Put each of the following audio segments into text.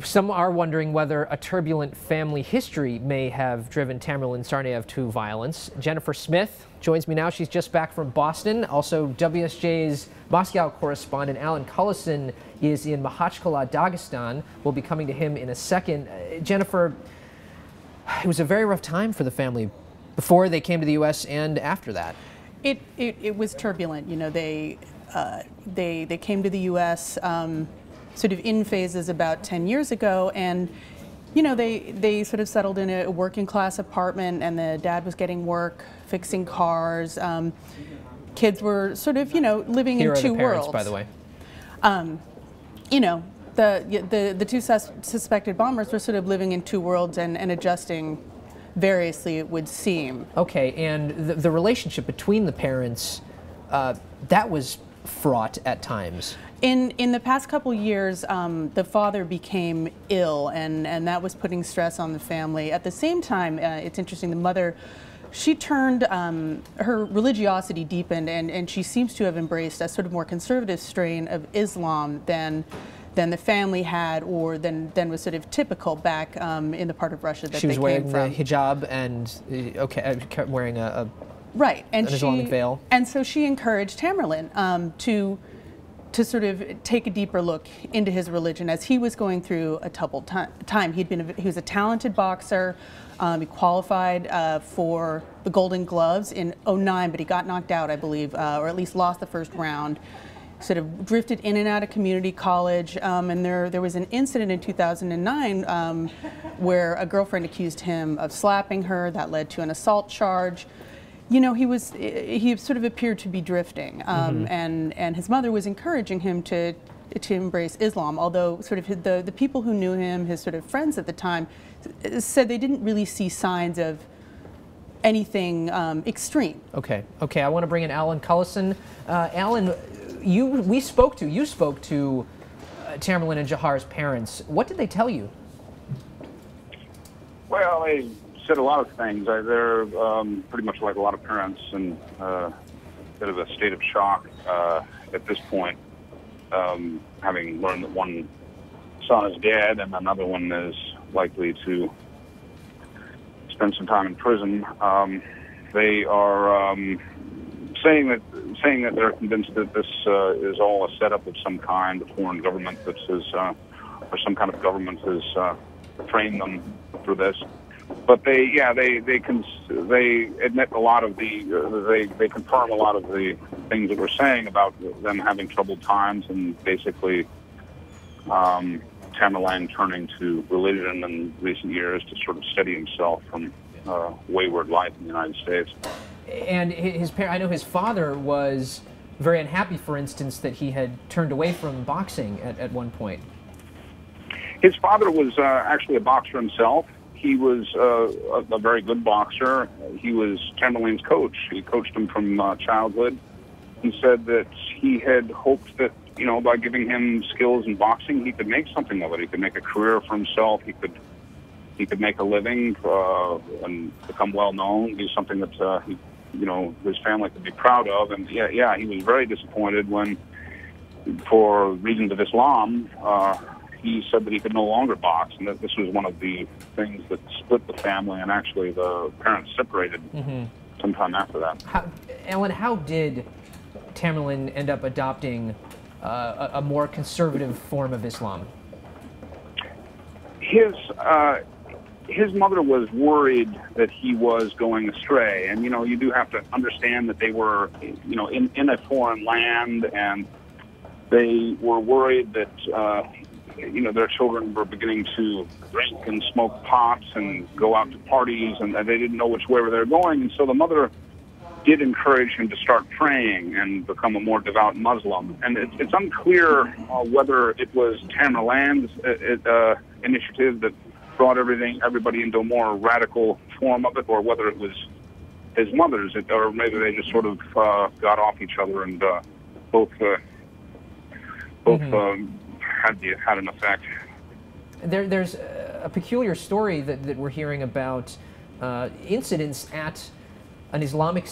Some are wondering whether a turbulent family history may have driven Tamerlan Tsarnaev to violence. Jennifer Smith joins me now. She's just back from Boston. Also, WSJ's Moscow correspondent Alan Cullison is in Makhachkala, Dagestan. We'll be coming to him in a second. Jennifer, it was a very rough time for the family before they came to the U.S. and after that. It was turbulent. You know, they came to the U.S. Sort of in phases about 10 years ago, and you know, they sort of settled in a working class apartment, and the dad was getting work, fixing cars. Kids were sort of, you know, living in two worlds. By the way, you know, the two suspected bombers were sort of living in two worlds and adjusting variously, it would seem. Okay, and the relationship between the parents, that was fraught at times. In the past couple years, the father became ill, and that was putting stress on the family. At the same time, it's interesting, the mother, she turned, her religiosity deepened, and she seems to have embraced a sort of more conservative strain of Islam than the family had, or than was sort of typical back in the part of Russia that they came from. She was wearing the hijab and wearing a right, and an Islamic veil. And so she encouraged Tamerlan to sort of take a deeper look into his religion as he was going through a troubled time. He was a talented boxer. He qualified for the Golden Gloves in '09, but he got knocked out, I believe, or at least lost the first round. Sort of drifted in and out of community college, and there was an incident in 2009 where a girlfriend accused him of slapping her. That led to an assault charge. You know, he sort of appeared to be drifting, and his mother was encouraging him to embrace Islam, although sort of the people who knew him, his sort of friends at the time, said they didn't really see signs of anything extreme. Okay, I want to bring in Alan Cullison. Alan, you spoke to Tamerlan and Jahar's parents. What did they tell you? Well, they said a lot of things. They're pretty much like a lot of parents, and a bit of a state of shock at this point, having learned that one son is dead and another one is likely to spend some time in prison. They are saying that they're convinced that this is all a setup of some kind. A foreign government that is, or some kind of government has trained them for this. But they admit a lot of they confirm a lot of the things that we're saying about them having troubled times, and basically Tamerlan turning to religion in recent years to sort of steady himself from wayward life in the United States. And I know his father was very unhappy, for instance, that he had turned away from boxing at one point. His father was actually a boxer himself. He was a very good boxer. He was Tamerlan's coach. He coached him from childhood. He said that he had hoped that, you know, by giving him skills in boxing, he could make something of it. He could make a career for himself. He could make a living and become well known. Do something that his family could be proud of. And yeah, he was very disappointed when, for reasons of Islam, he said that he could no longer box, and that this was one of the things that split the family, and actually the parents separated sometime after that. Alan, how did Tamerlan end up adopting a more conservative form of Islam? His mother was worried that he was going astray, and you do have to understand that they were in a foreign land, and they were worried that their children were beginning to drink and smoke pots and go out to parties, and they didn't know which way they were going. And so the mother did encourage him to start praying and become a more devout Muslim. And it's unclear whether it was Tamerlan's initiative that brought everybody into a more radical form of it, or whether it was his mother's, or maybe they just sort of got off each other, and both had an effect. There's a peculiar story that we're hearing about incidents at the Islamic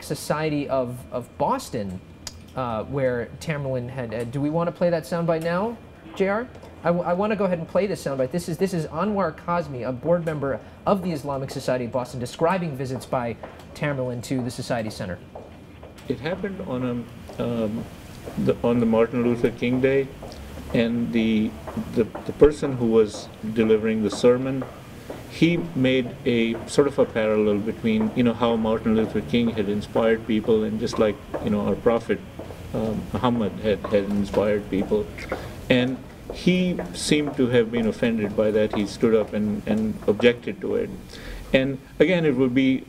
Society of Boston, where Tamerlan had. Do we want to play that soundbite now, JR? I want to go ahead and play this soundbite. This is Anwar Kazmi, a board member of the Islamic Society of Boston, describing visits by Tamerlan to the Society Center. It happened on the Martin Luther King Day, and the person who was delivering the sermon, he made a sort of a parallel between, you know, how Martin Luther King had inspired people, and just like, you know, our prophet Muhammad had inspired people. And he seemed to have been offended by that. He stood up and objected to it. And again, it would be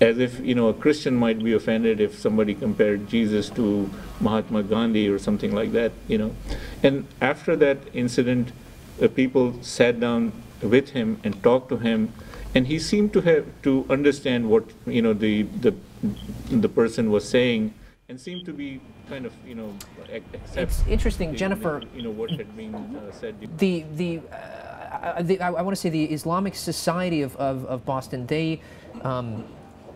as if, you know, a Christian might be offended if somebody compared Jesus to Mahatma Gandhi or something like that, you know. And after that incident, people sat down with him and talked to him, and he seemed to have to understand what, you know, the person was saying, and seemed to be kind of, you know, accept. It's interesting, Jennifer. You know, what had been said. I want to say the Islamic Society of Boston, they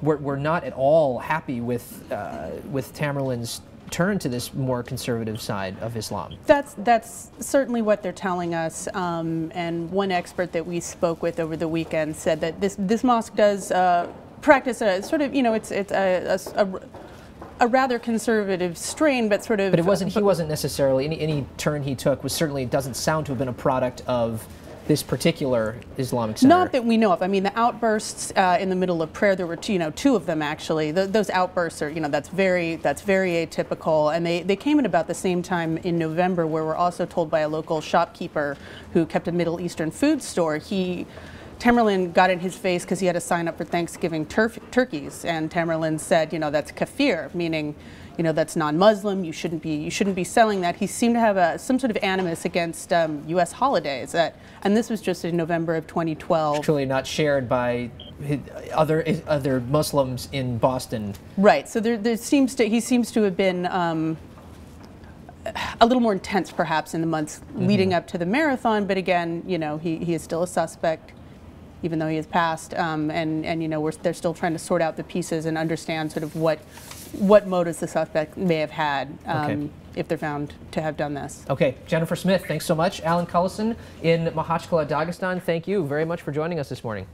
were not at all happy with Tamerlan's turn to this more conservative side of Islam. That's certainly what they're telling us. And one expert that we spoke with over the weekend said that this mosque does practice a sort of, you know, it's a rather conservative strain, but sort of. But it wasn't. He wasn't necessarily any turn he took was certainly doesn't sound to have been a product of this particular Islamic center. Not that we know of. I mean, the outbursts in the middle of prayer, there were two of them actually. Those outbursts are, you know, that's very atypical, and they came at about the same time in November, where we're also told by a local shopkeeper who kept a Middle Eastern food store, Tamerlan got in his face because he had to sign up for Thanksgiving turkeys, and Tamerlan said, you know, that's kafir, meaning, you know, that's non-Muslim. You shouldn't be selling that. He seemed to have some sort of animus against U.S. holidays. And this was just in November of 2012. Actually, not shared by other Muslims in Boston. Right. So he seems to have been a little more intense, perhaps, in the months leading up to the marathon. But again, you know, he is still a suspect, even though he has passed, and you know, they're still trying to sort out the pieces and understand sort of what motives the suspect may have had if they're found to have done this. Okay, Jennifer Smith, thanks so much. Alan Cullison in Makhachkala, Dagestan, thank you very much for joining us this morning.